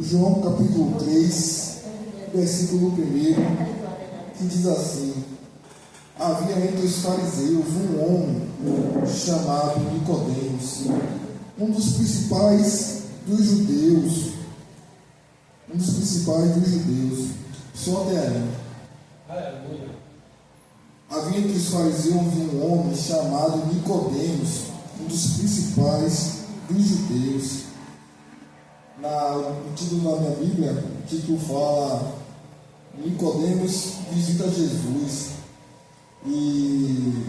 João capítulo 3, versículo 1, que diz assim: havia entre os fariseus um homem chamado Nicodemos, um dos principais dos judeus. Só até aí. Aleluia. Havia entre os fariseus um homem chamado Nicodemos, um dos principais dos judeus. No título da minha Bíblia, o título fala: Nicodemos visita Jesus. E,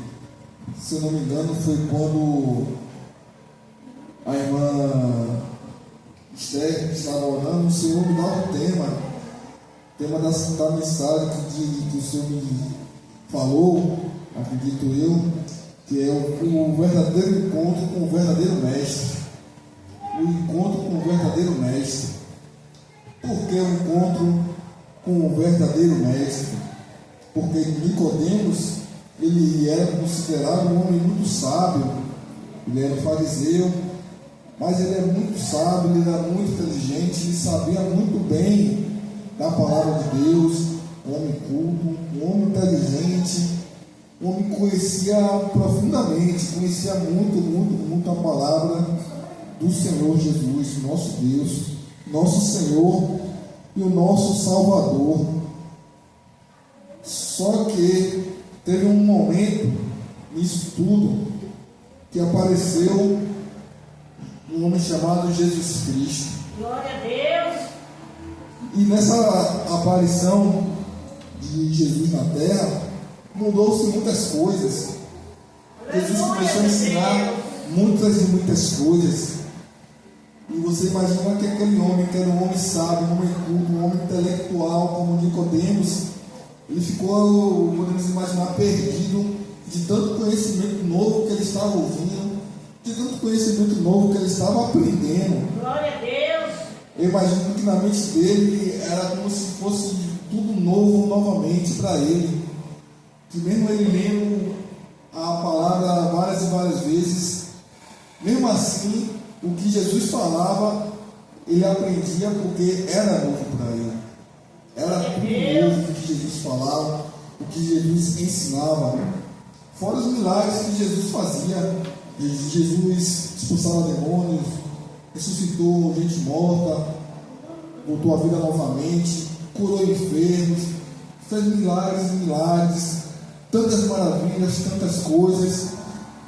se eu não me engano, foi quando a irmã Esther estava orando, o Senhor me dá um tema da mensagem que o Senhor me falou, acredito eu, que é o verdadeiro encontro com o verdadeiro mestre. O encontro com o verdadeiro mestre. Por que o encontro com o verdadeiro mestre? Porque Nicodemos, ele era considerado um homem muito sábio. Ele era fariseu, mas ele era muito sábio, ele era muito inteligente, ele sabia muito bem da palavra de Deus, um homem culto, um homem inteligente, um homem que conhecia profundamente, conhecia muito a palavra do Senhor Jesus, nosso Deus, nosso Senhor e o nosso Salvador. Só que teve um momento nisso tudo que apareceu um homem chamado Jesus Cristo. Glória a Deus! E nessa aparição de Jesus na terra, mudou-se muitas coisas. Jesus começou a ensinar muitas coisas. E você imagina que aquele homem, que era um homem sábio, um homem culto, um homem intelectual, como Nicodemos, ele ficou, podemos imaginar, perdido de tanto conhecimento novo que ele estava ouvindo, de tanto conhecimento novo que ele estava aprendendo. Glória a Deus! Eu imagino que na mente dele era como se fosse tudo novo novamente para ele. Que mesmo ele lendo a palavra várias e várias vezes, mesmo assim, o que Jesus falava, ele aprendia porque era novo para ele. Era tudo novo o que Jesus falava, o que Jesus ensinava. Fora os milagres que Jesus fazia. Jesus expulsava demônios, ressuscitou gente morta, voltou à vida novamente, curou enfermos, fez milagres, tantas maravilhas, tantas coisas.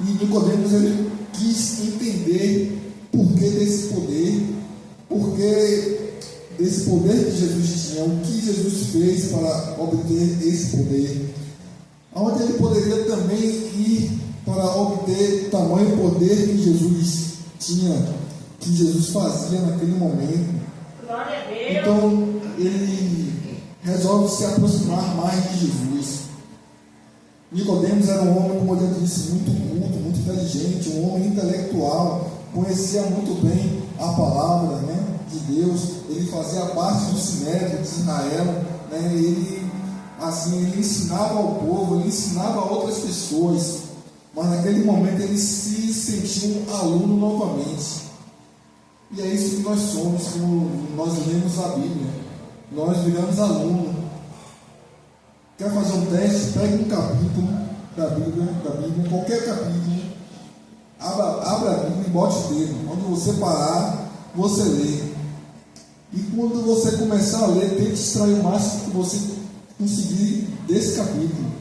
E Nicodemos, ele quis entender por que desse poder, que Jesus tinha, o que Jesus fez para obter esse poder, aonde ele poderia também ir para obter o tamanho poder que Jesus tinha, que Jesus fazia naquele momento. Glória a Deus! Então ele resolve se aproximar mais de Jesus. Nicodemos era um homem, como eu já disse, muito culto, muito inteligente, um homem intelectual, conhecia muito bem a palavra, de Deus. Ele fazia parte do Sinédrio de Israel, ele ensinava ao povo, ele ensinava a outras pessoas, mas naquele momento ele se sentiu um aluno novamente. E é isso que nós somos quando nós lemos a Bíblia. Nós viramos aluno. Quer fazer um teste? Pegue um capítulo da Bíblia, qualquer capítulo, abra a Bíblia e bote o dedo. Quando você parar, você lê. E quando você começar a ler, tente extrair o máximo que você conseguir desse capítulo.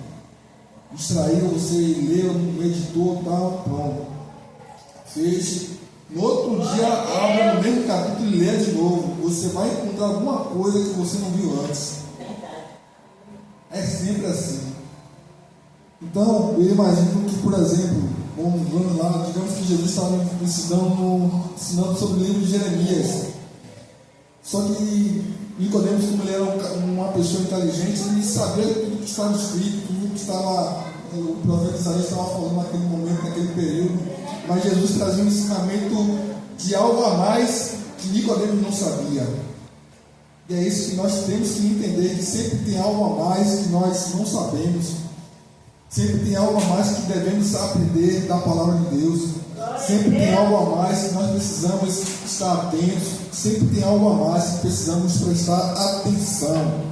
Extraiu, você leu, meditou, tal, pronto. Feche. No outro dia, abra no mesmo capítulo e lê de novo. Você vai encontrar alguma coisa que você não viu antes. É sempre assim. Então, eu imagino que, por exemplo, vamos lá, digamos que Jesus estava ensinando sobre o livro de Jeremias. Só que Nicodemos, como ele era uma pessoa inteligente, ele sabia tudo que estava escrito, tudo que o profeta Isaías estava falando naquele momento, naquele período. Mas Jesus trazia um ensinamento de algo a mais que Nicodemos não sabia. E é isso que nós temos que entender, que sempre tem algo a mais que nós não sabemos. Sempre tem algo a mais que devemos aprender da palavra de Deus. Sempre tem algo a mais que nós precisamos estar atentos. Sempre tem algo a mais que precisamos prestar atenção.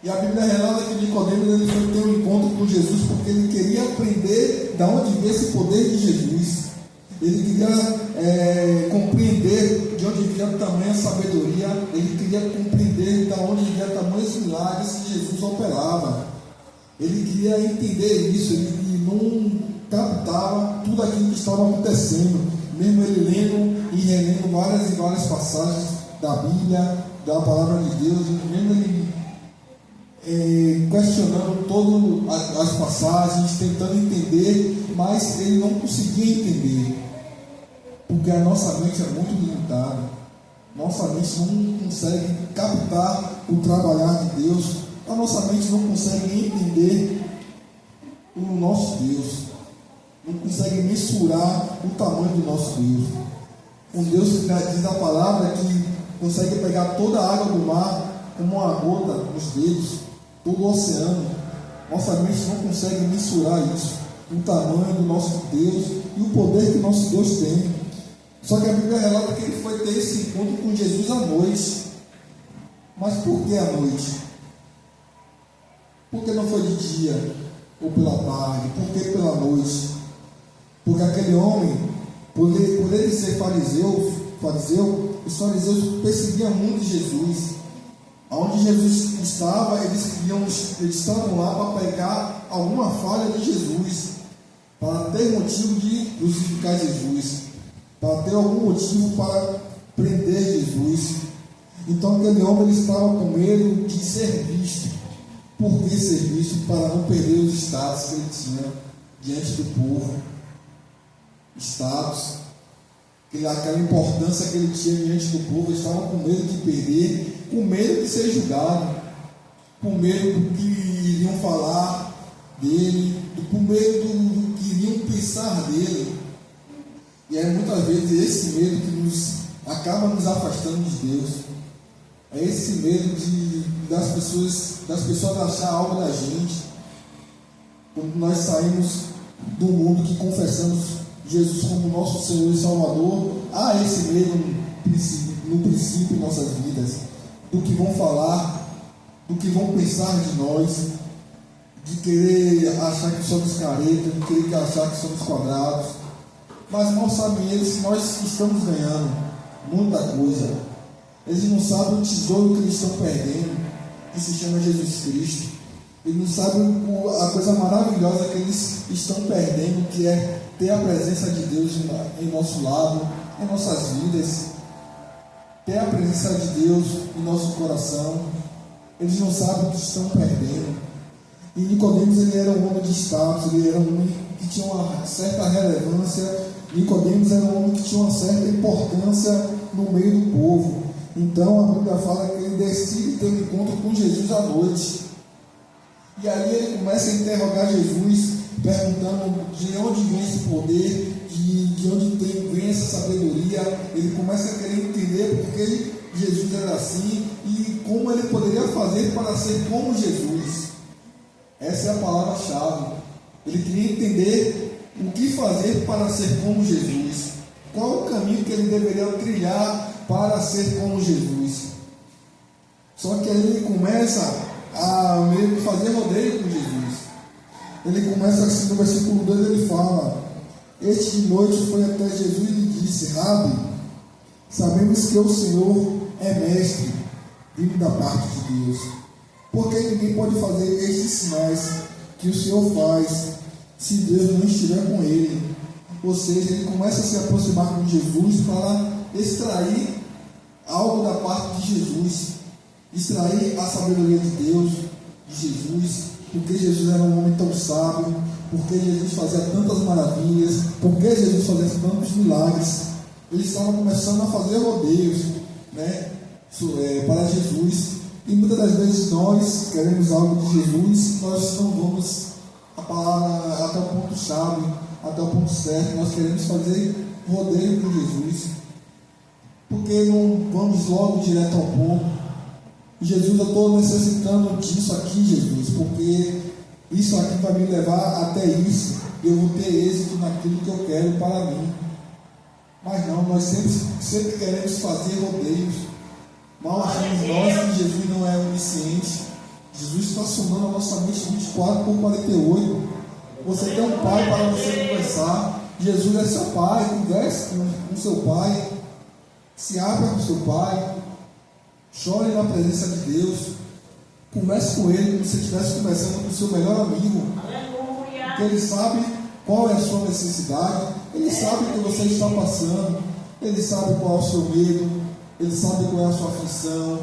E a Bíblia relata que Nicodemos ele foi ter um encontro com Jesus porque ele queria aprender de onde veio esse poder de Jesus. Ele queria compreender de onde vinha tamanha sabedoria. Ele queria compreender de onde vinha tamanhos milagres que Jesus operava. Ele queria entender isso. Ele não captava tudo aquilo que estava acontecendo, mesmo ele lendo e relendo várias e várias passagens da Bíblia, da palavra de Deus, mesmo ele questionando todas as passagens, tentando entender, mas ele não conseguia entender, porque a nossa mente é muito limitada. Nossa mente não consegue captar o trabalhar de Deus, a nossa mente não consegue entender o nosso Deus, não consegue mensurar o tamanho do nosso Deus. Um Deus que diz a palavra que consegue pegar toda a água do mar como uma gota nos dedos, todo o oceano. Nossa mente não consegue mensurar isso, o tamanho do nosso Deus e o poder que nosso Deus tem. Só que a Bíblia relata que ele foi ter esse encontro com Jesus à noite. Mas por que à noite? Por que não foi de dia ou pela tarde? Por que pela noite? Porque aquele homem, por ele ser fariseu, os fariseus perseguiam muito Jesus. Onde Jesus estava, eles estavam lá para pegar alguma falha de Jesus, para ter motivo de crucificar Jesus, para ter algum motivo para prender Jesus. Então aquele homem ele estava com medo de ser visto. Por que ser visto? Para não perder os status que ele tinha diante do povo. Status, aquela importância que ele tinha diante do povo, ele estava com medo de perder, com medo de ser julgado, com medo do que iriam falar dele, com medo do que iriam pensar dele. E é muitas vezes esse medo que acaba nos afastando de Deus. É esse medo das pessoas achar algo da gente. Quando nós saímos do mundo que confessamos Jesus como nosso Senhor e Salvador, há esse medo no princípio em nossas vidas, do que vão falar, do que vão pensar de nós, de querer achar que somos caretas, de querer achar que somos quadrados. Mas mal sabem eles que nós estamos ganhando muita coisa. Eles não sabem o tesouro que eles estão perdendo, que se chama Jesus Cristo. Eles não sabem a coisa maravilhosa que eles estão perdendo, que é ter a presença de Deus em nosso lado, em nossas vidas, ter a presença de Deus em nosso coração. Eles não sabem o que estão perdendo. E Nicodemos ele era um homem de status, ele era um homem que tinha uma certa relevância. Nicodemos era um homem que tinha uma certa importância no meio do povo. Então a Bíblia fala que ele decide ter um encontro com Jesus à noite. E aí ele começa a interrogar Jesus, perguntando de onde vem esse poder, de onde vem essa sabedoria. Ele começa a querer entender por que Jesus era assim e como ele poderia fazer para ser como Jesus. Essa é a palavra-chave. Ele queria entender o que fazer para ser como Jesus. Qual o caminho que ele deveria trilhar para ser como Jesus. Só que aí ele começa a meio que fazer rodeio com Jesus. Ele começa assim, no versículo 2 ele fala: este de noite foi até Jesus e lhe disse: Rabi, sabemos que o Senhor é mestre, vindo da parte de Deus, porque ninguém pode fazer estes sinais que o Senhor faz se Deus não estiver com ele. Ou seja, ele começa a se aproximar com Jesus para extrair algo da parte de Jesus, extrair a sabedoria de Deus, de Jesus, porque Jesus era um homem tão sábio, porque Jesus fazia tantas maravilhas, porque Jesus fazia tantos milagres. Ele estava começando a fazer rodeios, para Jesus. E muitas das vezes nós queremos algo de Jesus, nós não vamos a palavra até o ponto chave, até o ponto certo. Nós queremos fazer rodeio com Jesus, porque não vamos logo direto ao ponto. Jesus, eu estou necessitando disso aqui, Jesus, porque Isso aqui vai me levar até isso, eu vou ter êxito naquilo que eu quero para mim. Mas não, nós sempre queremos fazer rodeios. Mal achamos nós que Jesus não é onisciente. Jesus está somando a nossa mente 24/48. Você tem um pai para você conversar. Jesus é seu pai, converse com seu pai. Se abra com seu pai. Chore na presença de Deus. Converse com ele como se estivesse conversando com o seu melhor amigo. Porque ele sabe qual é a sua necessidade. Ele sabe o que você está passando. Ele sabe qual é o seu medo. Ele sabe qual é a sua aflição.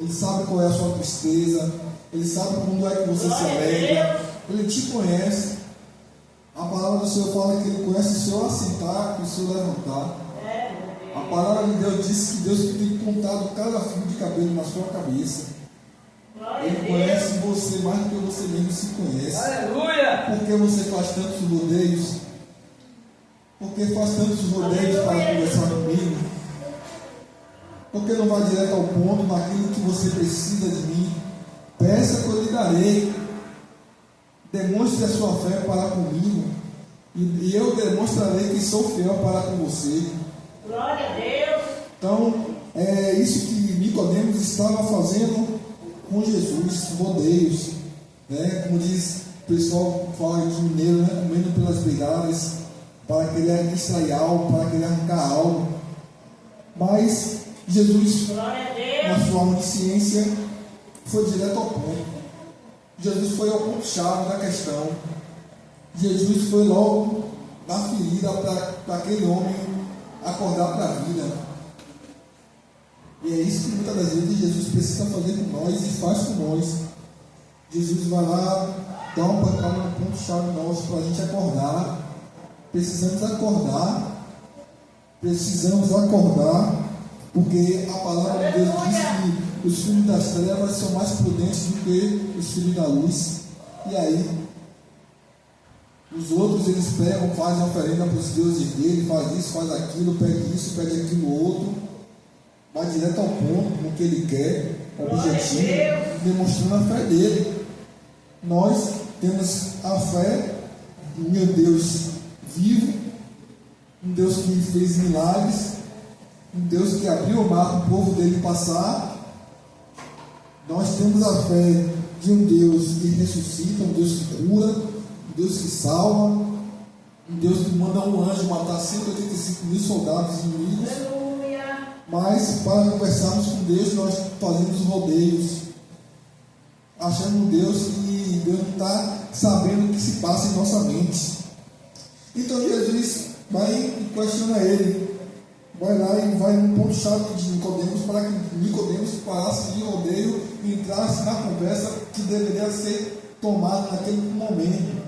Ele sabe qual é a sua tristeza. Ele sabe quando é que você se alegra. Ele te conhece. A palavra do Senhor fala que Ele conhece o seu assentar e o seu levantar. A palavra de Deus diz que Deus tem contado cada fio de cabelo na sua cabeça. Ele conhece você mais do que você mesmo se conhece. Aleluia! Por que você faz tantos rodeios? Por que faz tantos rodeios para conversar comigo? Por que não vai direto ao ponto naquilo que você precisa de mim? Peça que eu lhe darei. Demonstre a sua fé para comigo. E eu demonstrarei que sou fiel para com você. Glória a Deus. Então, é isso que Nicodemos estava fazendo com Jesus, rodeios, né? Como diz o pessoal, fala de mineiro, né? Comendo pelas beiradas, para querer extrair algo, para querer arrancar algo. Mas Jesus, na sua onisciência, foi direto ao ponto. Jesus foi ao ponto-chave da questão. Jesus foi logo na ferida para aquele homem acordar para a vida. E é isso que muitas das vezes Jesus precisa fazer com nós e faz com nós. Jesus vai lá, dá uma pancada no ponto-chave nosso para a gente acordar. Precisamos acordar, porque a palavra de Deus diz que os filhos das trevas são mais prudentes do que os filhos da luz. E aí, os outros eles pegam, fazem oferenda para os deuses dele, faz isso, faz aquilo, pede isso, pede aquilo outro, vai direto ao ponto, no que ele quer, objetivo, demonstrando a fé dele. Nós temos a fé em meu Deus vivo, um Deus que fez milagres, um Deus que abriu o mar para o povo dele passar. Nós temos a fé de um Deus que ressuscita, um Deus que cura, um Deus que salva, um Deus que manda um anjo matar 185.000 soldados inimigos. Mas para conversarmos com Deus, nós fazemos rodeios, achando um Deus que Deus não está sabendo o que se passa em nossa mente. Então Jesus vai e questiona ele. Vai lá e vai no ponto-chave de Nicodemos para que Nicodemos parasse de rodeio e entrasse na conversa que deveria ser tomada naquele momento.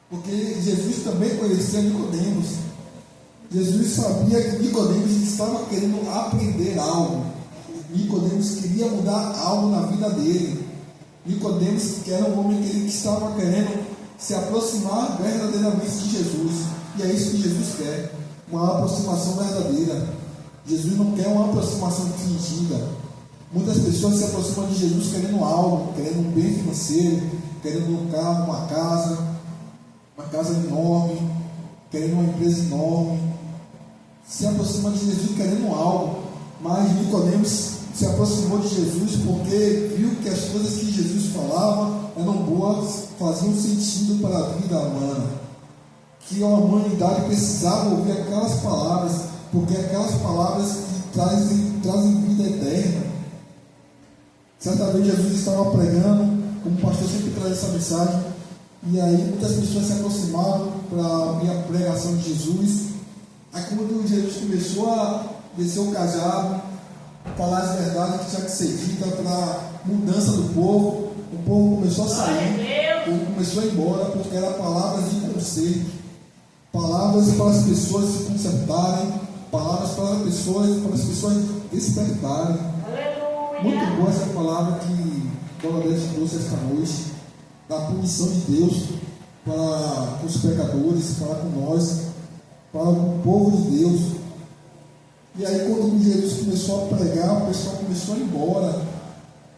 Porque Jesus também conhecia Nicodemos. Jesus sabia que Nicodemos estava querendo aprender algo. Nicodemos queria mudar algo na vida dele. Nicodemos, que era um homem que estava querendo se aproximar verdadeiramente de Jesus. E é isso que Jesus quer. Uma aproximação verdadeira. Jesus não quer uma aproximação fingida. Muitas pessoas se aproximam de Jesus querendo algo, querendo um bem financeiro, querendo um carro, uma casa enorme, querendo uma empresa enorme. Se aproxima de Jesus querendo algo. Mas Nicodemos se aproximou de Jesus porque viu que as coisas que Jesus falava eram boas, faziam sentido para a vida humana. Que a humanidade precisava ouvir aquelas palavras, porque aquelas palavras que trazem vida eterna. Certa vez Jesus estava pregando, como o pastor sempre traz essa mensagem, e aí muitas pessoas se aproximaram para ouvir a pregação de Jesus. Aí quando Jesus começou a descer o cajado, falar as verdades que tinha que ser dita para a mudança do povo, o povo começou a sair, o povo começou a ir embora, porque eram palavras de conselho. Palavras para as pessoas se consertarem, palavras para as pessoas despertarem. Aleluia. Muito boa essa palavra que Dona Deus trouxe esta noite, da punição de Deus para os pecadores, para com nós, para o povo de Deus. E aí quando Jesus começou a pregar, o pessoal começou a ir embora.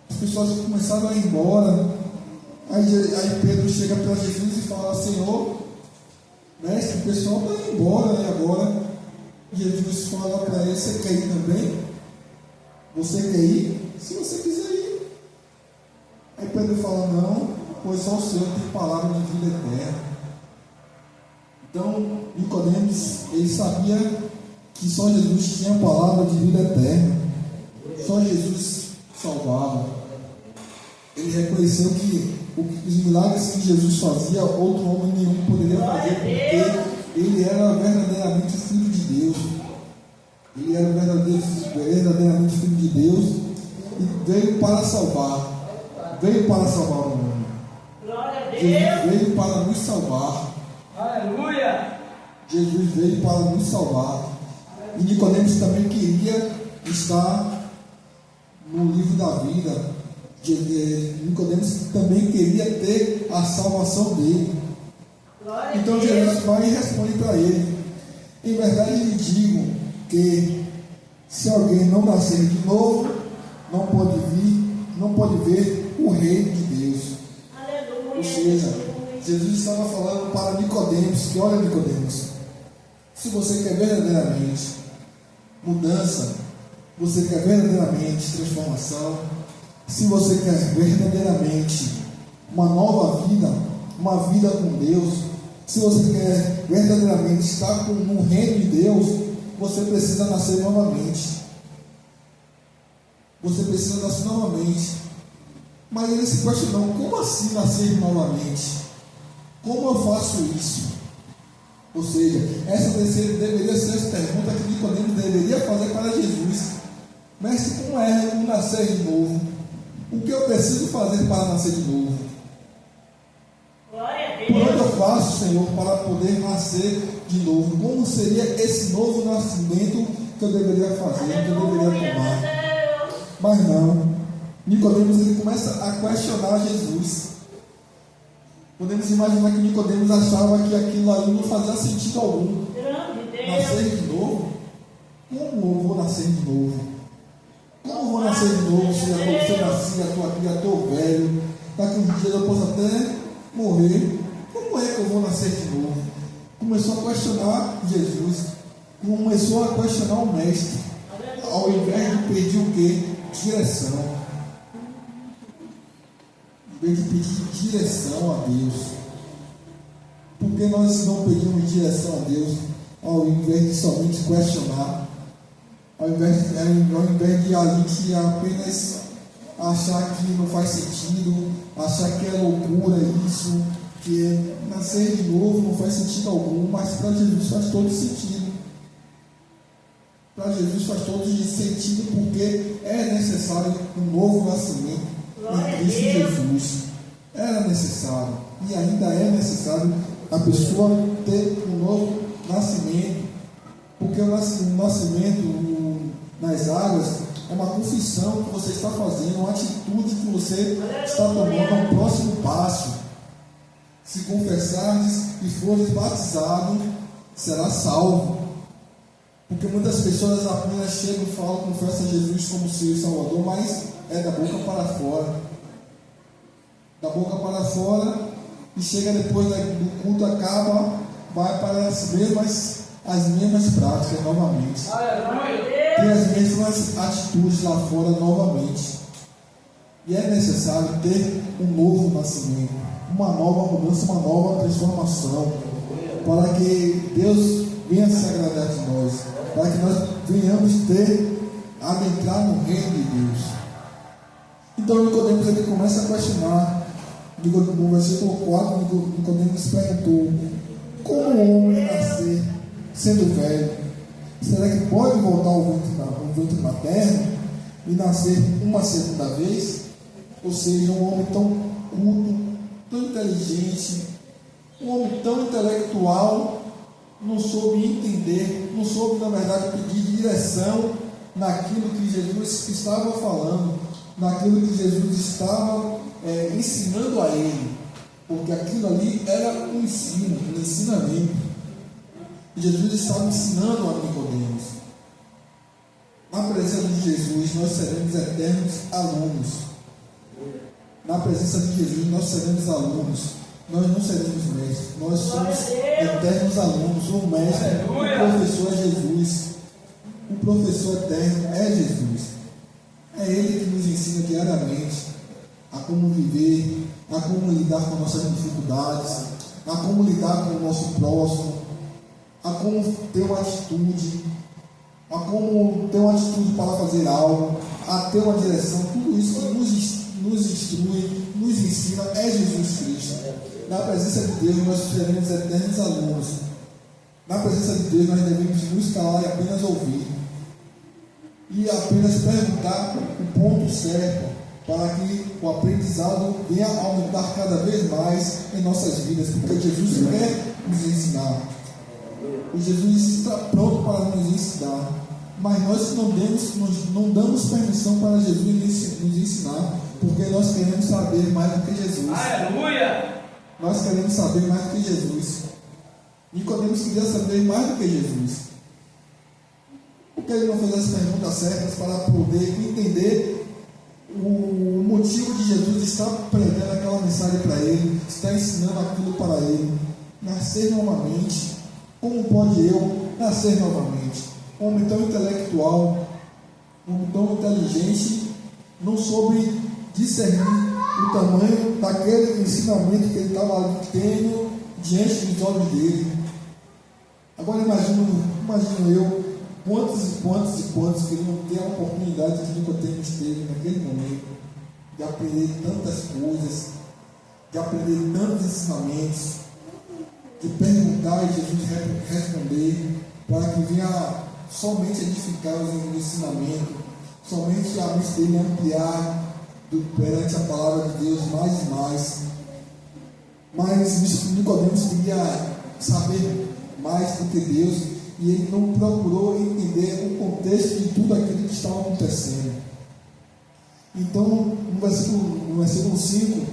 As pessoas começaram a ir embora. Aí Pedro chega para Jesus e fala: Senhor, mestre, o pessoal está indo embora, né, agora. Jesus fala para ele: você quer ir também? Você quer ir? Se você quiser ir. Aí Pedro fala: não, pois só o Senhor tem palavra de vida eterna. Então Nicodemos, ele sabia que só Jesus tinha palavra de vida eterna, só Jesus salvava. Ele reconheceu que os milagres que Jesus fazia, outro homem nenhum poderia fazer, porque ele era verdadeiramente filho de Deus. Ele era verdadeiramente filho de Deus e veio para salvar. Veio para salvar o mundo. Glória a Deus. Jesus veio para nos salvar. Aleluia. Jesus veio para nos salvar. E Nicodemos também queria estar no livro da vida. Nicodemos também queria ter a salvação dele. Glória Então a Deus. Jesus vai e responde para ele: em verdade lhe digo que se alguém não nascer de novo, não pode ver o reino de Deus. Aleluia. Ou seja, Jesus estava falando para Nicodemos que: olha, Nicodemos, se você quer verdadeiramente mudança, você quer verdadeiramente transformação, se você quer verdadeiramente uma nova vida, uma vida com Deus, se você quer verdadeiramente estar no reino de Deus, você precisa nascer novamente. Você precisa nascer novamente. Mas ele se questionou: como assim nascer novamente? Como eu faço isso? Ou seja, essa deveria ser a pergunta que Nicodemos deveria fazer para Jesus: mestre, como é nascer de novo? O que eu preciso fazer para nascer de novo? Glória a Por onde Deus. eu faço, Senhor, para poder nascer de novo? Como seria esse novo nascimento que eu deveria fazer, que eu deveria Aleluia, tomar? Deus. Mas não. Nicodemos, ele começa a questionar Jesus. Podemos imaginar que Nicodemos achava que aquilo ali não fazia sentido algum. Grande Deus. Nascer de novo? Como eu vou nascer de novo? Como eu vou nascer de novo se eu nasci, já estou velho, daqui uns dias eu posso até morrer? Como é que eu vou nascer de novo? Começou a questionar Jesus, começou a questionar o mestre, ao invés de pedir o quê? Direção. Ao invés de pedir direção a Deus. Por que nós não pedimos direção a Deus, ao invés de somente questionar? Ao invés de a gente apenas achar que não faz sentido, achar que é loucura isso, que nascer de novo não faz sentido algum, mas para Jesus faz todo sentido. Para Jesus faz todo sentido, porque é necessário um novo nascimento em Cristo Jesus. Era necessário e ainda é necessário a pessoa ter um novo nascimento, porque o nascimento nas águas é uma confissão que você está fazendo, uma atitude que você está tomando, é um próximo passo. Se confessares e fores batizado, será salvo. Porque muitas pessoas apenas chegam e falam, confessam Jesus como seu Salvador, mas é da boca para fora. Da boca para fora, e chega depois do culto, acaba, vai para as mesmas práticas novamente. Aleluia. Tem as mesmas atitudes lá fora novamente. E é necessário ter um novo nascimento, uma nova mudança, uma nova transformação, para que Deus venha se agradar de nós, para que nós venhamos adentrar no reino de Deus. Então Nicodemos, ele começa a questionar. No versículo 4, Nicodemos perguntou: como o homem nascer sendo velho? Será que pode voltar ao ventre materno e nascer uma segunda vez? Ou seja, um homem tão culto, tão inteligente, um homem tão intelectual, não soube entender, não soube, na verdade, pedir direção naquilo que Jesus estava falando, naquilo que Jesus estava ensinando a ele, porque aquilo ali era um ensino, um ensinamento. E Jesus estava ensinando a Nicodemos. Na presença de Jesus, nós seremos eternos alunos. Na presença de Jesus, nós seremos alunos. Nós não seremos mestres. Nós somos eternos alunos. O mestre, Aleluia. o professor é Jesus. O professor eterno é Jesus. É Ele que nos ensina diariamente a como viver, a como lidar com nossas dificuldades, a como lidar com o nosso próximo, a como ter uma atitude, a como ter uma atitude para fazer algo, a ter uma direção. Tudo isso que nos instrui, nos ensina é Jesus Cristo. Na presença de Deus nós seremos eternos alunos. Na presença de Deus nós devemos nos calar e apenas ouvir. E apenas perguntar o ponto certo para que o aprendizado venha a aumentar cada vez mais em nossas vidas, porque Jesus quer nos ensinar. O Jesus está pronto para nos ensinar, mas nós não damos permissão para Jesus nos ensinar, porque nós queremos saber mais do que Jesus. Aleluia. Nós queremos saber mais do que Jesus. Nicodemos queria saber mais do que Jesus. Por que ele não fez as perguntas certas para poder entender o motivo de Jesus estar pregando aquela mensagem para ele, estar ensinando aquilo para ele? Nascer novamente. Como pode eu nascer novamente? Um homem tão intelectual, um homem tão inteligente, não soube discernir o tamanho daquele ensinamento que ele estava tendo diante dos olhos dele. Agora imagino eu quantos que não têm a oportunidade que Nicodemos teve naquele momento de aprender tantas coisas, de aprender tantos ensinamentos, de perguntar e Jesus responder, para que venha somente edificar os ensinamentos, somente a mente dele ampliar perante a palavra de Deus mais e mais. Mas Nicodemos queria saber mais do que Deus, e ele não procurou entender o contexto de tudo aquilo que estava acontecendo. Então, no versículo 5,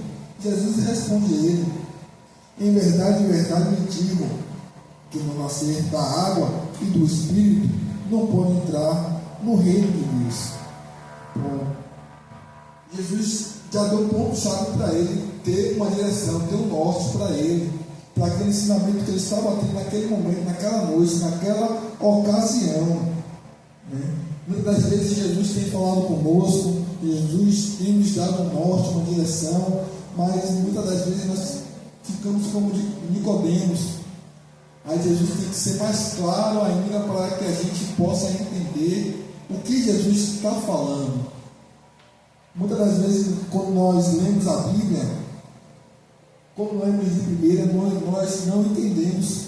Jesus responde a ele: em verdade, lhe digo, que não nascer da água e do Espírito não pode entrar no reino de Deus. Bom, Jesus já deu um ponto-chave para ele ter uma direção, ter um norte para ele, para aquele ensinamento que ele estava tendo naquele momento, naquela noite, naquela ocasião. Muitas das vezes Jesus tem falado conosco, Jesus tem nos dado um norte, uma direção, mas muitas das vezes nós ficamos como Nicodemos. Aí Jesus tem que ser mais claro ainda para que a gente possa entender o que Jesus está falando. Muitas das vezes, quando nós lemos a Bíblia, como lemos de primeira, nós não entendemos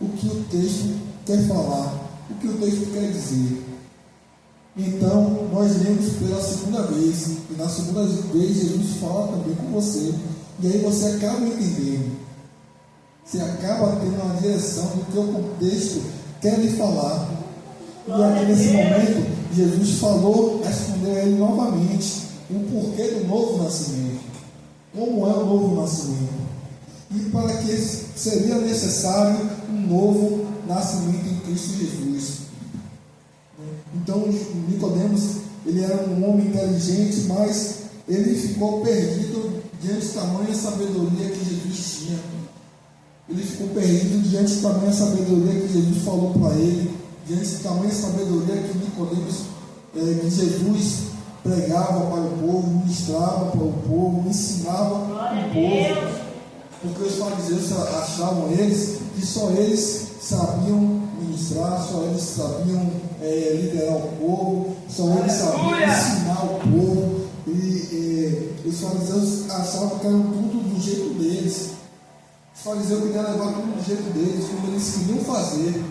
o que o texto quer falar, o que o texto quer dizer. Então, nós lemos pela segunda vez, e na segunda vez Jesus fala também com você, e aí você acaba entendendo. Você acaba tendo uma direção do que o contexto quer lhe falar. E aqui nesse momento, Jesus falou, respondeu a ele novamente o porquê do novo nascimento. Como é o novo nascimento? E para que seria necessário um novo nascimento em Cristo Jesus. Então, Nicodemos, ele era um homem inteligente, mas ele ficou perdido diante de tamanha sabedoria que Jesus tinha. Ele ficou perdido diante de tamanha sabedoria que Jesus falou para ele, diante de tamanha sabedoria que Nicodemos, que Jesus pregava para o povo, ministrava para o povo, ensinava o povo. Porque os fariseus achavam que só eles sabiam ministrar, só eles sabiam liderar o povo, só eles sabiam ensinar o povo. E os fariseus achavam que era tudo do jeito deles. Os fariseus queriam levar tudo do jeito deles, como eles queriam fazer.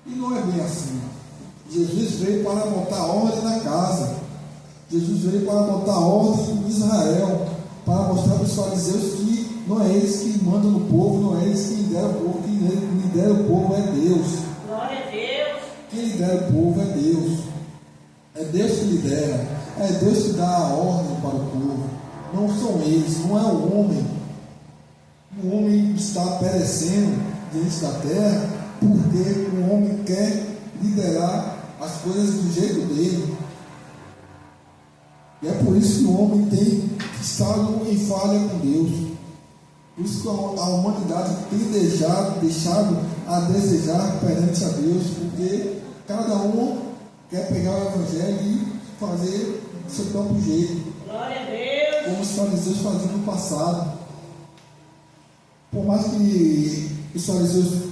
E não é bem assim. Jesus veio para botar ordem na casa. Jesus veio para botar ordem em Israel, para mostrar para os fariseus que não é eles que mandam no povo, não é eles que lideram o povo, quem lidera o povo é Deus. Glória a Deus. Quem lidera o povo é Deus. É Deus que lidera, é Deus que dá a ordem para o povo. Não são eles, não é o homem. O homem está perecendo diante da terra porque o homem quer liderar as coisas do jeito dele. E é por isso que o homem tem estavam em falha com Deus. Por isso que a humanidade tem deixado a desejar perante a Deus, porque cada um quer pegar o Evangelho e fazer do seu próprio jeito. Glória a Deus. Como os fariseus faziam no passado. Por mais que os fariseus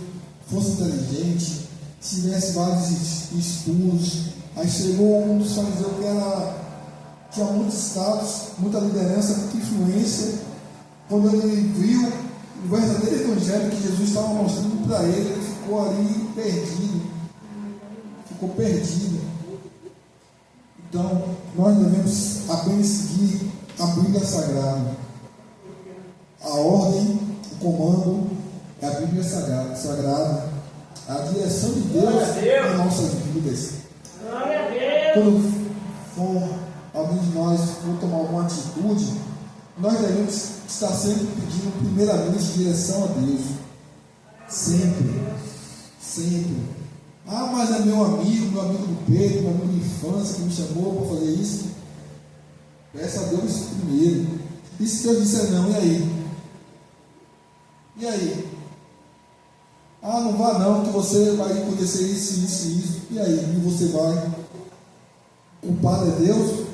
fossem inteligentes, tivesse vários estudos, aí chegou um dos fariseus que tinha muitos status, muita liderança, muita influência. Quando ele viu o verdadeiro evangelho que Jesus estava mostrando para ele, ele ficou ali perdido. Ficou perdido. Então, nós devemos apenas seguir a Bíblia Sagrada. A ordem, o comando é a Bíblia Sagrada. A direção de Deus em nossas vidas. Glória a Deus. Quando for alguém de nós for tomar alguma atitude, nós devemos estar sempre pedindo primeiramente direção a Deus. Sempre. Sempre. Ah, mas é meu amigo do peito, meu amigo de infância que me chamou para fazer isso. Peça a Deus primeiro. E se Deus disser não, e aí? E aí? Ah, não vá não, que você vai acontecer isso. E aí? E você vai? Culpado é Deus?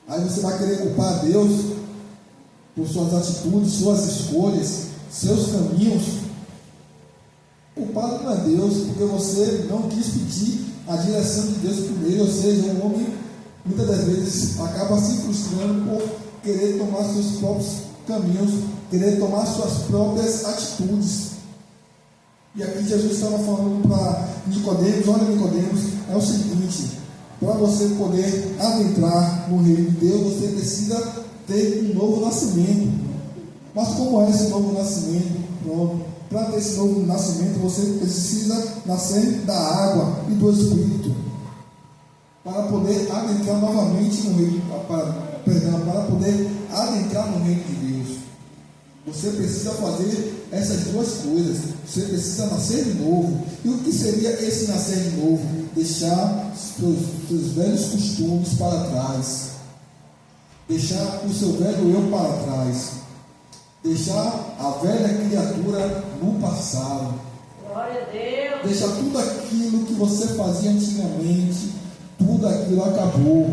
Aí você vai querer culpar a Deus por suas atitudes, suas escolhas, seus caminhos. Culpado não é Deus, porque você não quis pedir a direção de Deus primeiro. Ou seja, um homem muitas das vezes acaba se frustrando por querer tomar seus próprios caminhos, querer tomar suas próprias atitudes. E aqui Jesus estava falando para Nicodemos: olha, Nicodemos, é o seguinte, para você poder adentrar no reino de Deus, você precisa ter um novo nascimento. Mas como é esse novo nascimento? Pronto. Para ter esse novo nascimento, você precisa nascer da água e do Espírito, para poder adentrar novamente no reino, para poder adentrar no reino de Deus. Você precisa fazer essas duas coisas. Você precisa nascer de novo. E o que seria esse nascer de novo? Deixar seus velhos costumes para trás. Deixar o seu velho eu para trás. Deixar a velha criatura no passado. Glória a Deus. Deixar tudo aquilo que você fazia antigamente. Tudo aquilo acabou.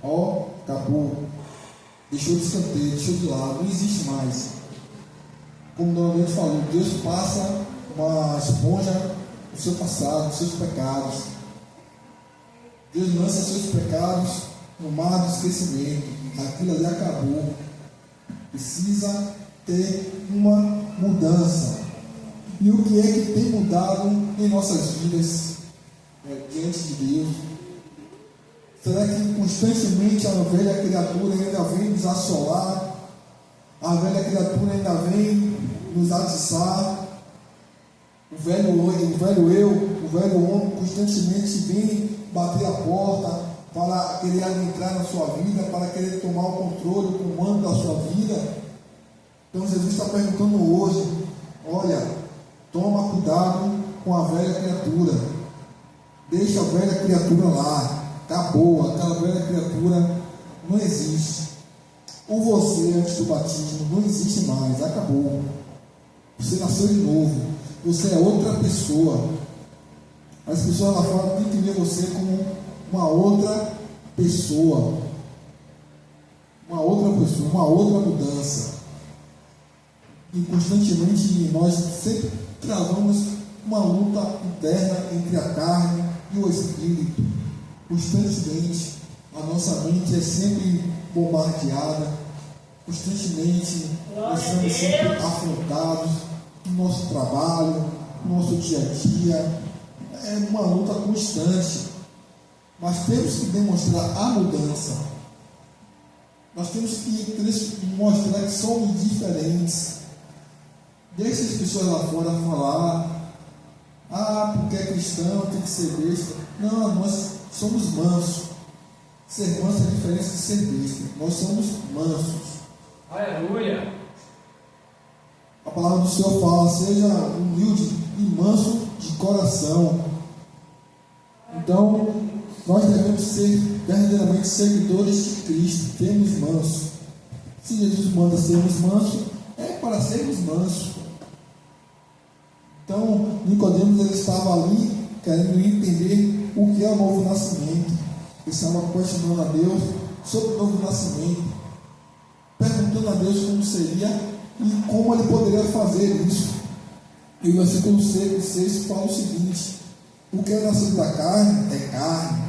Ó, acabou. Deixou de escanteio, deixou de lado. Não existe mais. Como normalmente falou, Deus passa uma esponja no seu passado, nos seus pecados. Deus lança seus pecados no mar do esquecimento. Aquilo ali acabou. Precisa ter uma mudança. E o que é que tem mudado em nossas vidas diante de Deus? Será que constantemente a velha criatura ainda vem nos assolar? A velha criatura ainda vem nos atiçar? O velho eu, o velho homem constantemente vem bater a porta para querer adentrar na sua vida, para querer tomar o controle, o comando da sua vida. Então Jesus está perguntando hoje: olha, toma cuidado com a velha criatura. Deixa a velha criatura lá. Acabou, aquela velha criatura não existe. O você antes do batismo não existe mais, acabou. Você nasceu de novo. Você é outra pessoa. As pessoas lá fora têm que ver você como uma outra pessoa. Uma outra pessoa, uma outra mudança. E constantemente nós sempre travamos uma luta interna entre a carne e o espírito. Constantemente a nossa mente é sempre bombardeada. Constantemente nós somos sempre afrontados no nosso trabalho, no nosso dia a dia. É uma luta constante. Mas temos que demonstrar a mudança. Nós temos que mostrar que somos diferentes. Deixa as pessoas lá fora falar: ah, porque é cristão, tem que ser besta. Não, nós somos mansos. Ser manso é diferente de ser besta. Nós somos mansos. Aleluia. A palavra do Senhor fala: seja humilde e manso de coração. Então, nós devemos ser verdadeiramente seguidores de Cristo, firmes mansos. Se Jesus manda sermos mansos, é para sermos mansos. Então, Nicodemos ele estava ali querendo entender o que é o novo nascimento. Ele estava questionando a Deus sobre o novo nascimento, perguntando a Deus como seria e como ele poderia fazer isso. E o versículo 6 fala o seguinte: o que é nascido da carne é carne,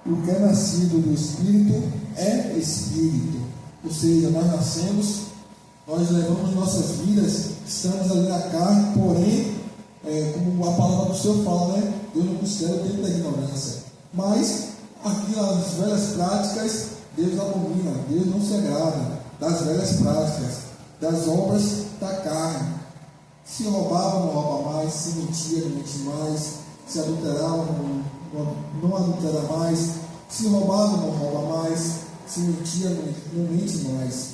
o que é nascido do Espírito é Espírito. Ou seja, nós nascemos, nós levamos nossas vidas, estamos ali na carne, porém, como a palavra do Senhor fala, né? Deus não considera o tempo da ignorância. Mas, aqui nas velhas práticas, Deus abomina, Deus não se agrada das velhas práticas, das obras da carne. Se roubava, não rouba mais, se mentia, não mente mais, se adulterava, não adultera mais, se roubava, não rouba mais, se mentia, não mente mais,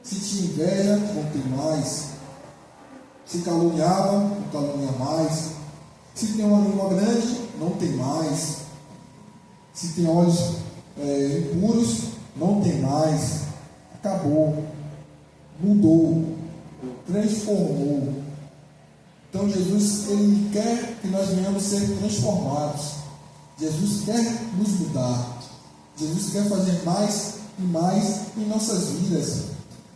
se tinha inveja, não tem mais, se caluniava, não calunia mais, se tem uma língua grande, não tem mais, se tem olhos impuros, não tem mais. Acabou, mudou, transformou. Então Jesus ele quer que nós venhamos ser transformados. Jesus quer nos mudar. Jesus quer fazer mais e mais em nossas vidas.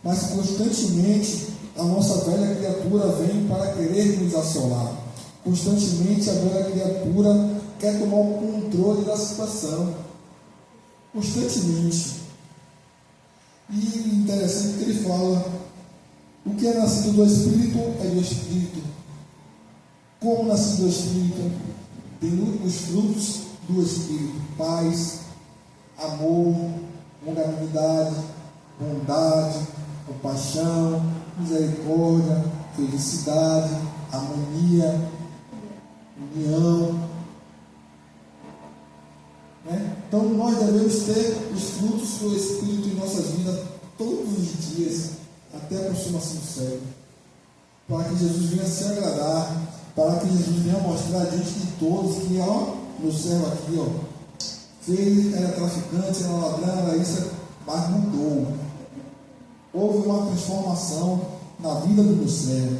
Mas constantemente a nossa velha criatura vem para querer nos assolar. Constantemente a velha criatura quer tomar o controle da situação. Constantemente. E interessante que ele fala: o que é nascido do Espírito é do Espírito. Como nascido do Espírito? Tem os frutos do Espírito: paz, amor, longanimidade, bondade, compaixão, misericórdia, felicidade, harmonia, união. Então nós devemos ter os frutos do Espírito em nossas vidas todos os dias, até a consumação do século, para que Jesus venha se agradar, para que Jesus venha mostrar diante de todos que, no céu aqui, ele era traficante, era ladrão, era isso, mas mudou. Houve uma transformação na vida do meu servo.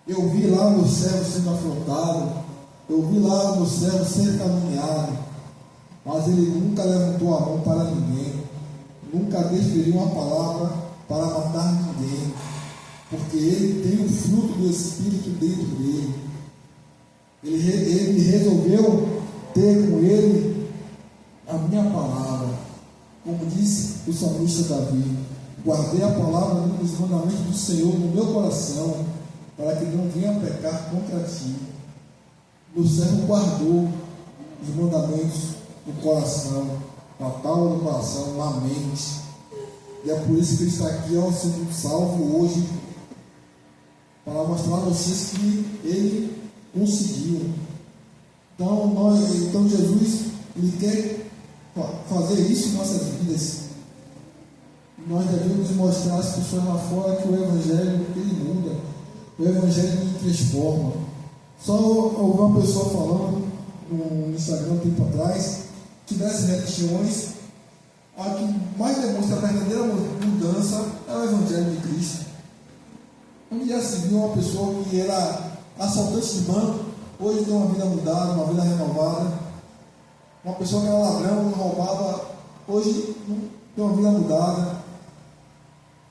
Eu vi lá o meu servo sendo afrontado, eu vi lá o meu servo sendo caluniado, mas ele nunca levantou a mão para ninguém, nunca desferiu uma palavra para matar ninguém, porque ele tem o fruto do Espírito dentro dele. Ele resolveu ter com ele a minha palavra, como disse o salmista Davi: guardei a palavra dos mandamentos do Senhor no meu coração, para que não venha pecar contra ti. O servo guardou os mandamentos no coração, na tábua do coração, na mente. E é por isso que ele está aqui, sendo salvo hoje, para mostrar a vocês que ele conseguiu. Então Jesus ele quer fazer isso em nossas vidas. Nós devemos mostrar às pessoas lá fora que o Evangelho ele muda, o Evangelho ele transforma. Só ouvi uma pessoa falando no Instagram um tempo atrás que das religiões a que mais demonstra a verdadeira mudança é o Evangelho de Cristo. Um dia se viu uma pessoa que era assaltante de banco, hoje tem uma vida mudada, uma vida renovada. Uma pessoa que era ladrão, roubava, hoje tem uma vida mudada.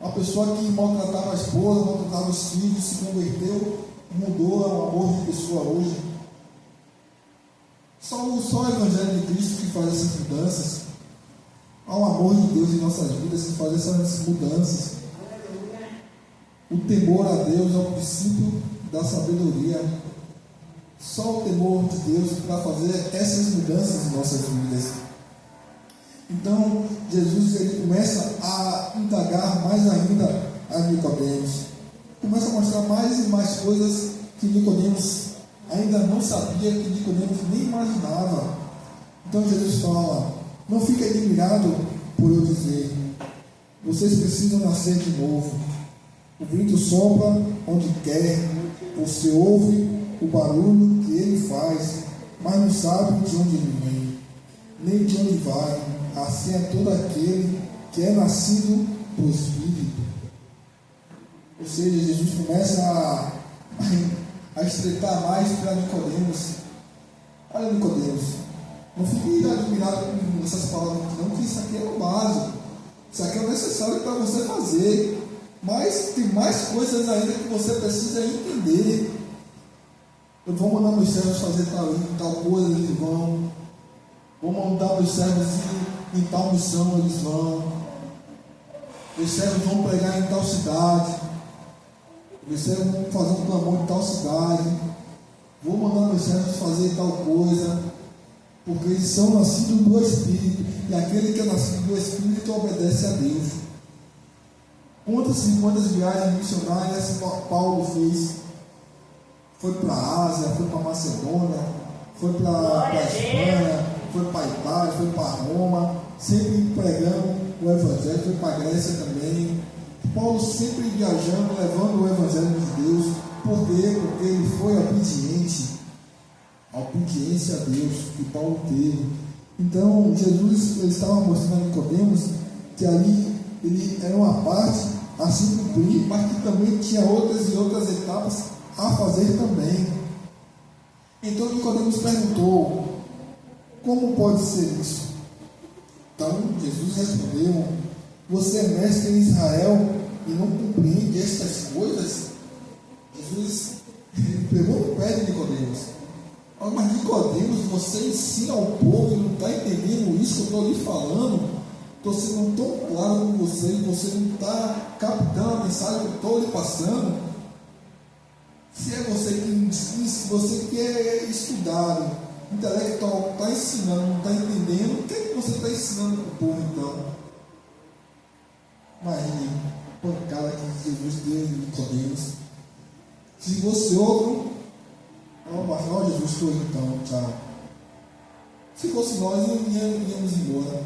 Uma pessoa que maltratava a esposa, maltratava os filhos, se converteu, mudou, é um amor de pessoa hoje. Só o Evangelho de Cristo que faz essas mudanças. Há um amor de Deus em nossas vidas que faz essas mudanças. O temor a Deus é o princípio da sabedoria. Só o temor de Deus para fazer essas mudanças em nossas vidas. Então, Jesus ele começa a indagar mais ainda a Nicodemos. Começa a mostrar mais e mais coisas que Nicodemos ainda não sabia, que Nicodemos nem imaginava. Então Jesus fala: não fique admirado por eu dizer, vocês precisam nascer de novo. O vento sopra onde quer, você ouve o barulho que ele faz, mas não sabe de onde ele vem, nem de onde vai. Assim é todo aquele que é nascido do Espírito. Ou seja, Jesus começa a estreitar mais para Nicodemos. Olha, Nicodemos, não fique admirado com essas palavras, não, que isso aqui é o básico. Isso aqui é o necessário para você fazer. Mas tem mais coisas ainda que você precisa entender. Eu vou mandar meus servos fazer tal coisa, eles vão. Vou mandar meus servos ir em tal missão, eles vão. Meus servos vão pregar em tal cidade. Meus servos vão fazer um clamor em tal cidade. Vou mandar meus servos fazer tal coisa. Porque eles são nascidos do Espírito. E aquele que é nascido do Espírito obedece a Deus. Quantas e quantas viagens missionárias Paulo fez? Foi para a Ásia, foi para a Macedônia, foi para a Espanha, foi para a Itália, foi para Roma, sempre pregando o Evangelho, foi para a Grécia também. Paulo sempre viajando, levando o Evangelho de Deus. Por quê? Porque ele foi obediente. A obediência a Deus que Paulo teve. Então, Jesus ele estava mostrando a Nicodemos que ali ele era uma parte a se cumprir, mas que também tinha outras e outras etapas a fazer também. Então Nicodemos perguntou: como pode ser isso? Então Jesus respondeu: você é mestre em Israel e não compreende estas coisas? Jesus pegou no pé de Nicodemos. Mas Nicodemos, você ensina ao povo e não está entendendo isso que eu estou lhe falando? Estou sendo tão claro com você e você não está captando a mensagem que eu estou lhe passando. Se é você que é estudado, intelectual, está ensinando, não está entendendo, o que é que você está ensinando para o povo então? Imagine a pancada que Jesus deu em Nicodemos. Se fosse outro, Jesus, estou indo então, tchau. Se fosse nós, íamos embora.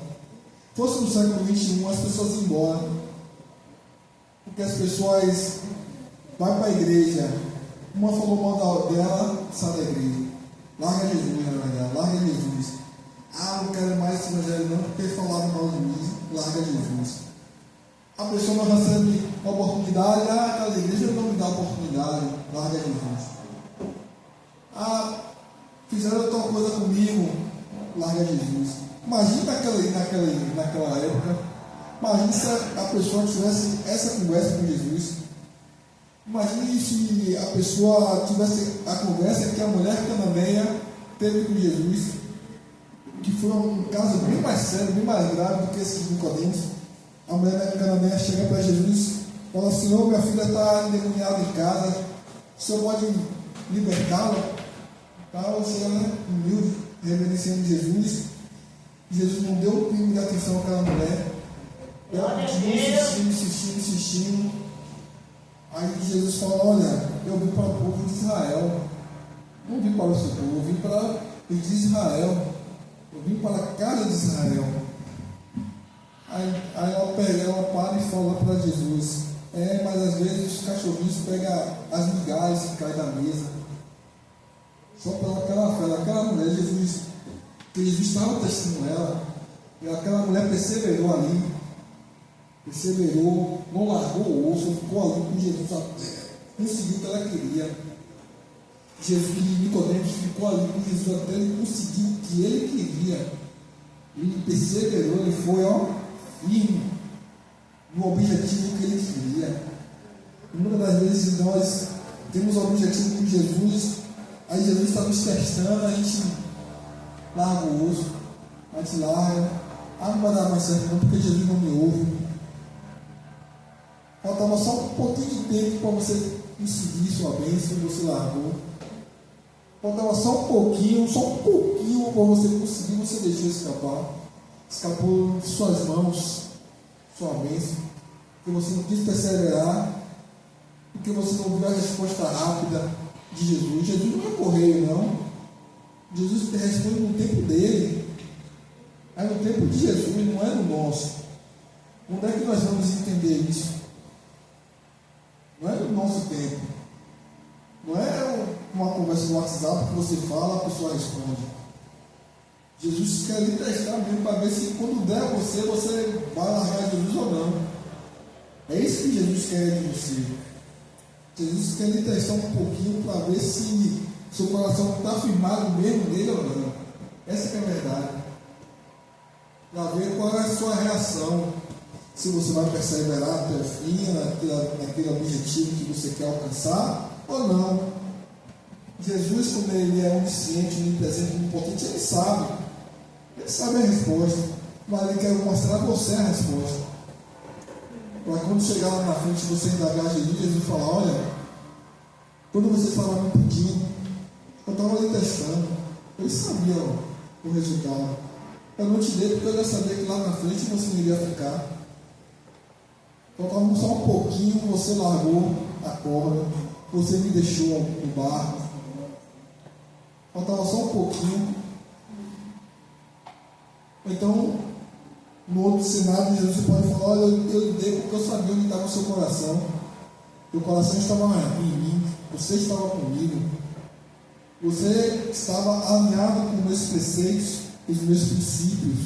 Fosse no século XXI, as pessoas iam embora. Porque as pessoas vão para a igreja. Uma falou mal dela, sai da igreja. Larga Jesus, na verdade, larga Jesus. Não quero mais esse evangelho não, porque falaram mal de mim. Larga Jesus. A pessoa não recebe oportunidade, aquela igreja não me dá oportunidade. Larga Jesus. Fizeram tal coisa comigo. Larga Jesus. Imagina naquela época. Imagina se a pessoa tivesse essa conversa com Jesus. Imagine se a pessoa tivesse a conversa que a mulher cananeia teve com Jesus, que foi um caso bem mais sério, bem mais grave do que esse de Nicodemos. A mulher cananeia chega para Jesus e fala: Senhor, minha filha está endemoniada em casa, o Senhor pode libertá-la? O Senhor é humilde, reverenciando Jesus. Jesus não deu um pingo de atenção àquela mulher. Ela continua insistindo. Aí Jesus fala: olha, eu vim para o povo de Israel. Não vim para o seu povo, eu vim para o de Israel. Eu vim para a casa de Israel. Aí ela para e fala para Jesus: mas às vezes os cachorrinhos pegam as migalhas e caem da mesa. Só aquela mulher, Jesus estava testando ela, e aquela mulher perseverou ali, não largou o osso, ficou ali com Jesus até conseguiu o que ela queria. Nicodemos ficou ali com Jesus até ele conseguiu o que ele queria. Ele perseverou, ele foi firme no objetivo que ele queria. Muitas das vezes nós temos um objetivo com Jesus, aí Jesus está nos testando, a gente larga o osso, a gente larga, não vai dar mais certo não, porque Jesus não me ouve. Faltava só um pouquinho de tempo para você conseguir sua bênção, você largou. Faltava só um pouquinho para você conseguir, você deixou escapar. Escapou de suas mãos, sua bênção, porque você não quis perseverar, porque você não viu a resposta rápida de Jesus. Jesus não é correio, não. Jesus responde no tempo dele. É no tempo de Jesus, não é no nosso. Onde é que nós vamos entender isso? Não é no nosso tempo. Não é uma conversa no WhatsApp que você fala, a pessoa responde. Jesus quer lhe testar mesmo para ver se quando der a você, você vai largar Jesus ou não. É isso que Jesus quer de você. Jesus quer lhe testar um pouquinho para ver se seu coração está firmado mesmo nele ou não. Essa que é a verdade. Para ver qual é a sua reação. Se você vai perseverar até o fim, naquele objetivo que você quer alcançar ou não. Jesus, como ele é onisciente, onipresente, onipotente, ele sabe. Ele sabe a resposta. Mas ele quer mostrar a você a resposta. Para quando chegar lá na frente, você indagar Jesus falar: olha, quando você estava me pedindo, eu estava lhe testando. Eu sabia o resultado. Eu não te dei porque eu já sabia que lá na frente você não iria ficar. Faltava só um pouquinho, você largou a corda, você me deixou no barco. Faltava só um pouquinho. Então, no outro cenário, Jesus pode falar: olha, eu lhe dei porque eu sabia onde estava o seu coração. Teu coração estava em mim, você estava comigo. Você estava alinhado com os meus preceitos, com os meus princípios.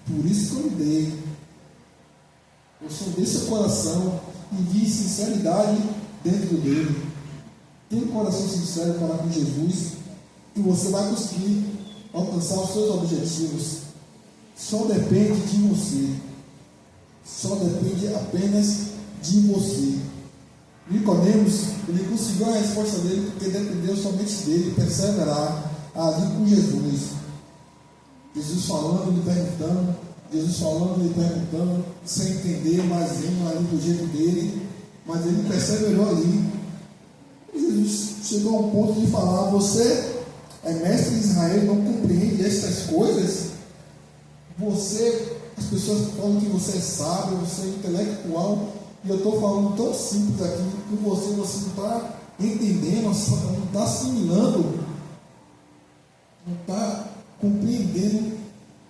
Por isso que eu lhe dei. Eu sondei seu coração e vi sinceridade dentro dele. Tenha um coração sincero para com Jesus, que você vai conseguir alcançar os seus objetivos. Só depende de você. Só depende apenas de você. Nicodemos, ele conseguiu a resposta dele porque dependeu somente dele perseverar ali com Jesus. Jesus falando, lhe perguntando, sem entender, mas indo ali do jeito dele, mas ele perseverou ali. E Jesus chegou a um ponto de falar: você é mestre de Israel, não compreende estas coisas? As pessoas falam que você é sábio, você é intelectual, e eu estou falando tão simples aqui com você não está entendendo, não está assimilando, não está compreendendo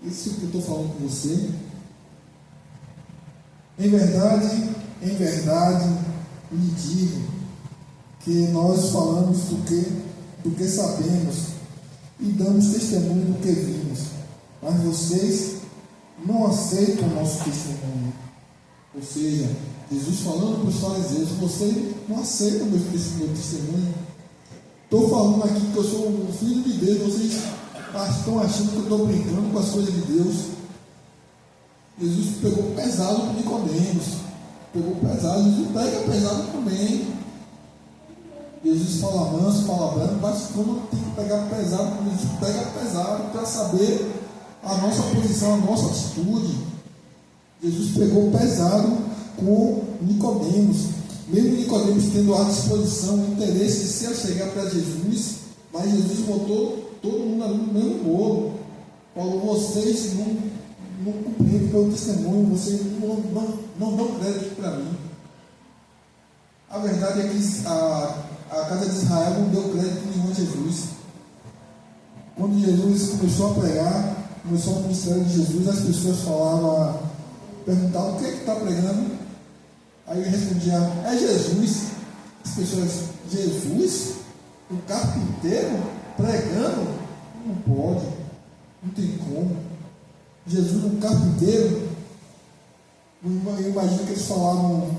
isso que eu estou falando com você. Em verdade, lhe digo que nós falamos do que sabemos e damos testemunho do que vimos, mas vocês não aceitam o nosso testemunho. Ou seja, Jesus falando para os fariseus: vocês não aceitam o meu testemunho. Estou falando aqui que eu sou o filho de Deus, vocês estão achando que eu estou brincando com as coisas de Deus. Jesus pegou pesado com Nicodemos. Jesus pega pesado também. Jesus fala manso, fala branco, mas quando tem que pegar pesado, Jesus pega pesado para saber a nossa posição, a nossa atitude. Jesus pegou pesado com Nicodemos. Mesmo Nicodemos tendo à disposição o interesse de se achegar para Jesus, mas Jesus botou todo mundo ali no mesmo bolo. Falou: vocês não compreendem o meu testemunho, vocês não dão crédito para mim. A verdade é que a casa de Israel não deu crédito nenhum a Jesus. Quando Jesus começou a pregar, começou o ministério de Jesus, as pessoas perguntavam: o que é que está pregando? Aí ele respondia: é Jesus. As pessoas: Jesus? Um carpinteiro pregando? Não pode, não tem como. Jesus, um carpinteiro? Eu imagino que eles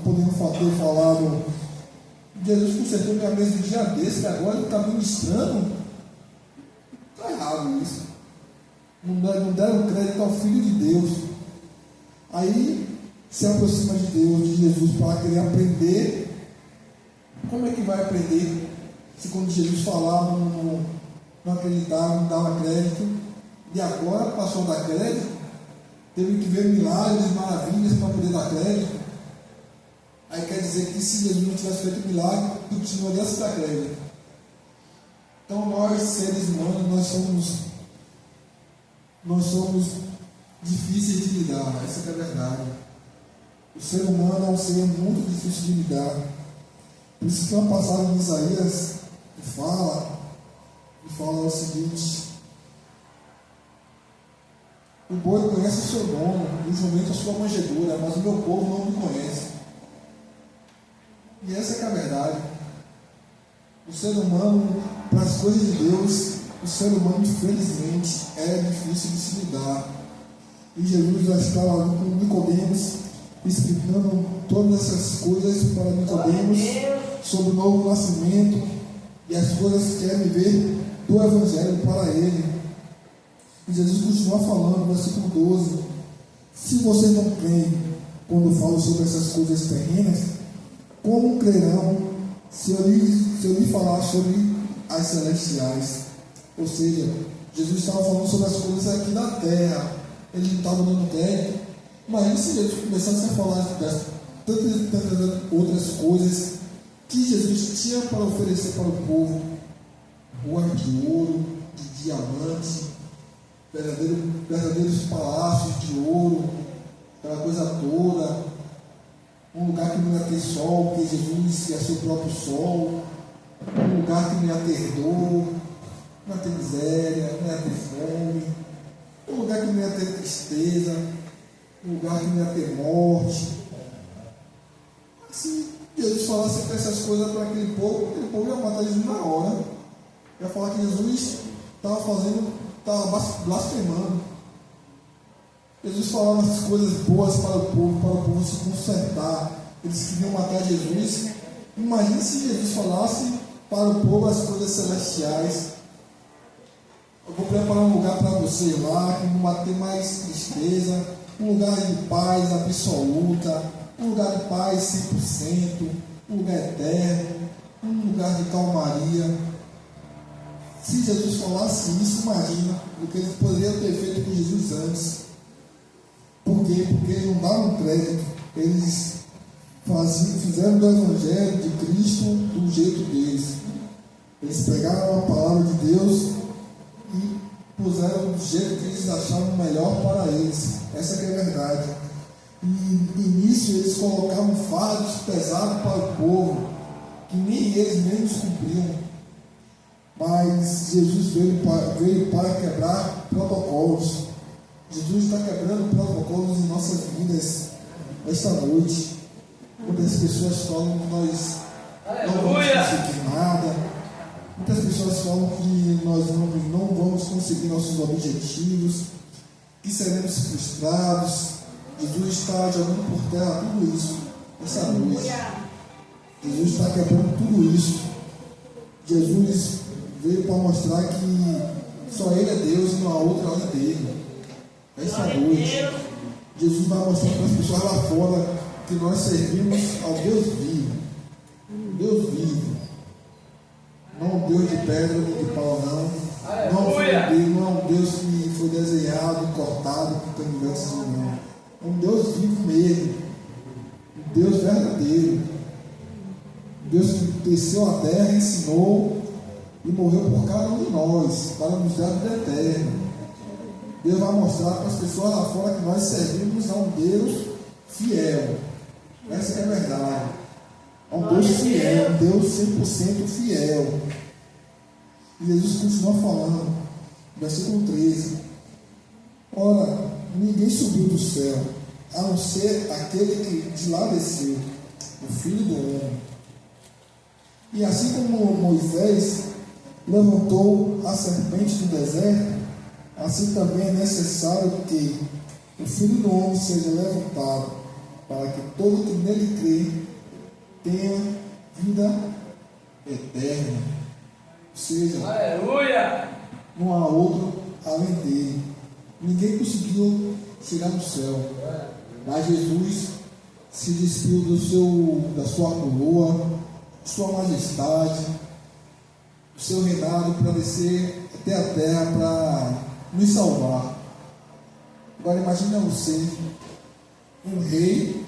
podendo ter falado: Jesus consertou minha mesa um dia desse, e agora ele está ministrando. Está errado isso. Não deram crédito ao Filho de Deus. Aí se aproxima de Deus, de Jesus, para querer aprender. Como é que vai aprender se quando Jesus falava não acreditava, não dava crédito, e agora passou a dar crédito? Teve que ver milagres, maravilhas para poder dar crédito. Aí quer dizer que se Jesus não tivesse feito milagre, continuaria a se dar crédito. Então nós, seres humanos, nós somos difíceis de lidar. Essa é a verdade. O ser humano é um ser muito difícil de lidar. Por isso que uma passagem de Isaías fala o seguinte: o boi conhece o seu dono, e o jumento a sua manjedoura, mas o meu povo não me conhece. E essa é que é a verdade. O ser humano, para as coisas de Deus, o ser humano, infelizmente, é difícil de se lidar. E Jesus já estava ali com Nicodemos, explicando todas essas coisas para Nicodemos sobre o novo nascimento e as coisas que é viver do Evangelho para ele. E Jesus continua falando, versículo 12: se vocês não creem quando falo sobre essas coisas terrenas, como crerão se eu lhe falar sobre as celestiais? Ou seja, Jesus estava falando sobre as coisas aqui da terra, ele não estava dando crédito. Mas se Jesus começasse a falar das tantas outras coisas que Jesus tinha para oferecer para o povo, ruas de ouro, de diamante, verdadeiros palácios de ouro, aquela coisa toda, um lugar que não ia ter sol, porque Jesus ia ser o próprio sol, um lugar que não ia ter dor, não ia ter miséria, não ia ter fome, um lugar que não ia ter tristeza, um lugar que não ia ter morte. Se Jesus falasse essas coisas para aquele povo ia matar Jesus na hora. Ia falar que Jesus estava blasfemando. Jesus falava essas coisas boas para o povo se consertar. Eles queriam matar Jesus. Imagine se Jesus falasse para o povo as coisas celestiais. Eu vou preparar um lugar para você lá, que não vai ter mais tristeza, um lugar de paz absoluta, um lugar de paz 100%, um lugar eterno, um lugar de calmaria. Se Jesus falasse isso, imagina o que eles poderiam ter feito com Jesus antes. Por quê? Porque eles não davam crédito. Eles fizeram do Evangelho de Cristo do jeito deles. Eles pegaram a palavra de Deus e puseram do jeito que eles achavam melhor para eles. Essa que é a verdade. E nisso eles colocavam fardos pesados para o povo, que nem eles mesmos cumpriam. Mas Jesus veio para quebrar protocolos. Jesus está quebrando protocolos em nossas vidas esta noite. Muitas pessoas falam que nós não vamos conseguir nada. Muitas pessoas falam que nós não vamos conseguir nossos objetivos, que seremos frustrados. Jesus está jogando por terra tudo isso essa noite. Jesus está quebrando tudo isso. Jesus veio para mostrar que só Ele é Deus e não há outra além dele. Essa noite, Jesus vai mostrar para as pessoas lá fora que nós servimos ao Deus vivo. Deus vivo. Não um Deus de pedra nem de pau, não. Não é um Deus que foi desenhado, cortado por canivetes, não. É um Deus vivo mesmo. Um Deus verdadeiro. Um Deus que desceu à terra, ensinou e morreu por cada um de nós, para nos dar vida eterna. Deus vai mostrar para as pessoas lá fora que nós servimos a um Deus fiel. Essa é a verdade. É um Deus fiel, um Deus 100% fiel. E Jesus continua falando, versículo 13: ora, ninguém subiu do céu, a não ser aquele que de lá desceu, o Filho do Homem. E assim como Moisés levantou a serpente do deserto, assim também é necessário que o Filho do Homem seja levantado, para que todo que nele crê tenha vida eterna. Ou seja, aleluia, não há outro além dele. Ninguém conseguiu chegar no céu, mas Jesus se despiu da sua coroa, de sua majestade, do seu reinado, para descer até a terra para nos salvar. Agora imagine você, um rei.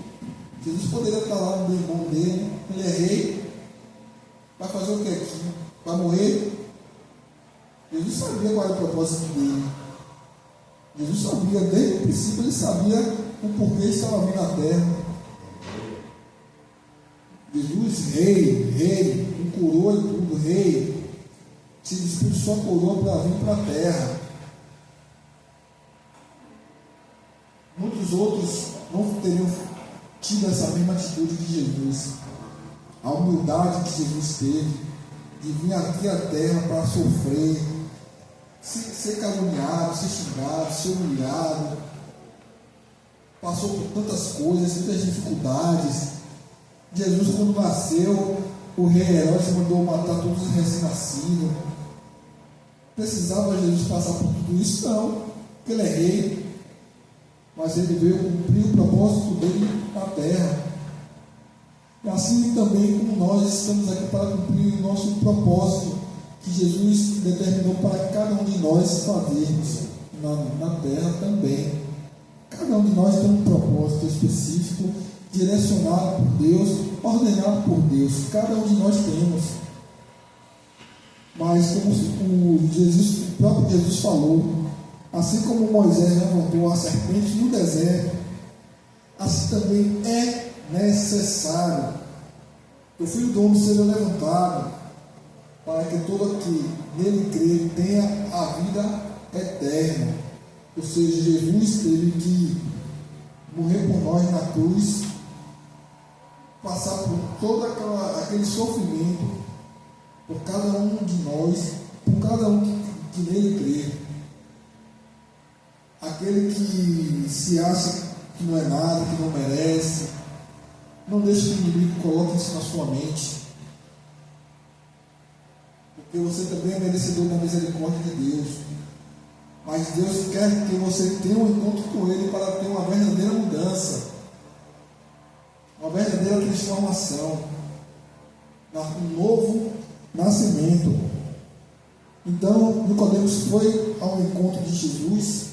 Jesus poderia estar lá no irmão dele, ele é rei, vai fazer o que aqui? Vai morrer? Jesus sabia qual era o propósito dele. Jesus sabia, desde o princípio, ele sabia o porquê estava vindo à terra. Jesus, rei, com coroa e tudo, rei, se despiu de sua coroa para vir para a terra. Muitos outros não teriam tido essa mesma atitude de Jesus. A humildade que Jesus teve de vir aqui à terra para sofrer, ser caluniado, ser xingado, ser humilhado, passou por tantas coisas, muitas dificuldades. Jesus, quando nasceu, o rei Herodes mandou matar todos os recém-nascidos. Precisava Jesus passar por tudo isso? Não, porque ele é rei. Mas ele veio cumprir o propósito dele na terra. E assim também como nós estamos aqui para cumprir o nosso propósito que Jesus determinou para cada um de nós fazermos na terra também. Cada um de nós tem um propósito específico, direcionado por Deus, ordenado por Deus. Cada um de nós temos. Mas como o próprio Jesus falou, assim como Moisés levantou a serpente no deserto, assim também é necessário que o Filho do Homem seja levantado, para que todo que nele crê tenha a vida eterna. Ou seja, Jesus teve que morrer por nós na cruz, passar por todo aquele sofrimento, por cada um de nós, por cada um que nele crê. Aquele que se acha que não é nada, que não merece, não deixe que o inimigo coloque isso na sua mente, porque você também é merecedor da misericórdia de Deus. Mas Deus quer que você tenha um encontro com Ele para ter uma verdadeira mudança, uma verdadeira transformação, um novo nascimento. Então, Nicodemos foi ao encontro de Jesus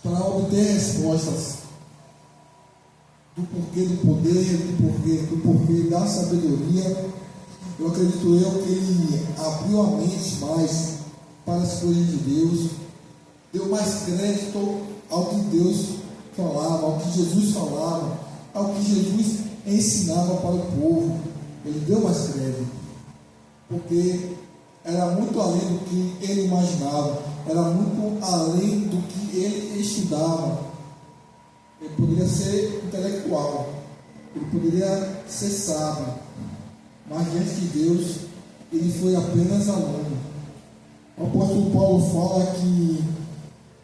para obter respostas do porquê do poder, do porquê da sabedoria. Eu acredito que ele abriu a mente mais para as coisas de Deus, deu mais crédito ao que Deus falava, ao que Jesus falava, ao que Jesus ensinava para o povo. Ele deu mais crédito, porque era muito além do que ele imaginava, era muito além do que ele estudava. Ele poderia ser intelectual, ele poderia ser sábio, mas diante de Deus ele foi apenas aluno. O apóstolo Paulo fala que,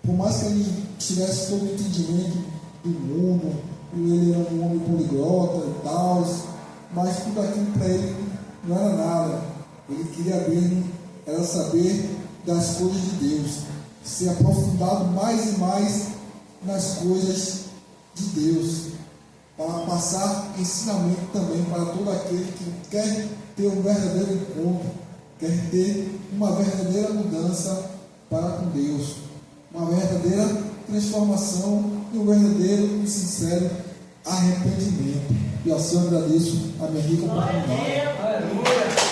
por mais que ele tivesse todo o entendimento do mundo, ele era um homem poliglota e tal, mas tudo aquilo para ele não era nada. Ele queria mesmo era saber das coisas de Deus, ser aprofundado mais e mais nas coisas de Deus, para passar ensinamento também para todo aquele que quer ter um verdadeiro encontro, quer ter uma verdadeira mudança para com Deus, uma verdadeira transformação e um verdadeiro e sincero arrependimento. E assim eu agradeço a minha rica oportunidade. Aleluia.